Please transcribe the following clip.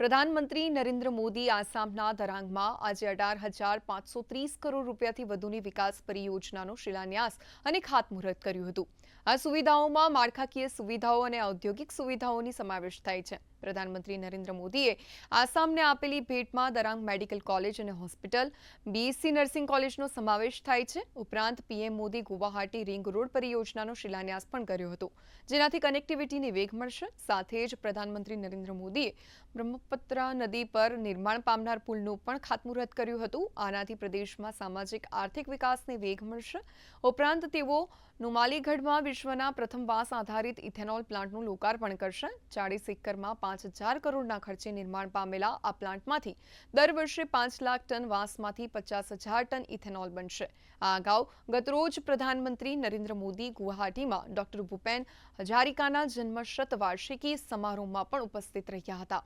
પ્રધાનમંત્રી નરેન્દ્ર મોદી આસામના દરાંગમાં આજે 18,530 કરોડ રૂપિયાથી વધુની વિકાસ પરિયોજનાનો શિલાન્યાસ અને ખાતમુહૂર્ત કર્યું હતું. આ સુવિધાઓમાં માળખાકીય સુવિધાઓ અને ઔદ્યોગિક સુવિધાઓની સમાવેશ થાય છે. પ્રધાનમંત્રી નરેન્દ્ર મોદીએ આસામને આપેલી ભેટમાં દરાંગ મેડિકલ કોલેજ અને હોસ્પિટલ, બીએસસી નર્સિંગ કોલેજનો સમાવેશ થાય છે. ઉપરાંત PM Modi Guwahati ring road પરિયોજનાનો શિલાન્યાસ પણ કર્યો હતો, જેનાથી કનેક્ટિવિટીને વેગ મળશે. સાથે જ પ્રધાનમંત્રી નરેન્દ્ર મોદીએ બ્રહ્મપુત્ર નદી પર નિર્માણ પામનાર પુલનું પણ ખાતમુહૂર્ત કર્યું હતું. આનાથી પ્રદેશમાં સામાજિક આર્થિક વિકાસને વેગ મળશે. ઉપરાંત તેઓ નુમાલીગઢમાં વિશ્વના પ્રથમ વાંસ આધારિત ઇથેનોલ પ્લાન્ટનું લોકાર્પણ કરશે. 40 એકરમાં 5,000 કરોડના ખર્ચે નિર્માણ પામેલા આ પ્લાન્ટમાંથી દર વર્ષે 5 લાખ ટન વાંસમાંથી 50,000 ટન ઇથેનોલ બનશે. આ અગાઉ ગતરોજ પ્રધાનમંત્રી નરેન્દ્ર મોદી ગુવાહાટીમાં ડોક્ટર ભૂપેન હજારિકાના જન્મ શતવાર્ષિકી સમારોહમાં પણ ઉપસ્થિત રહ્યા હતા.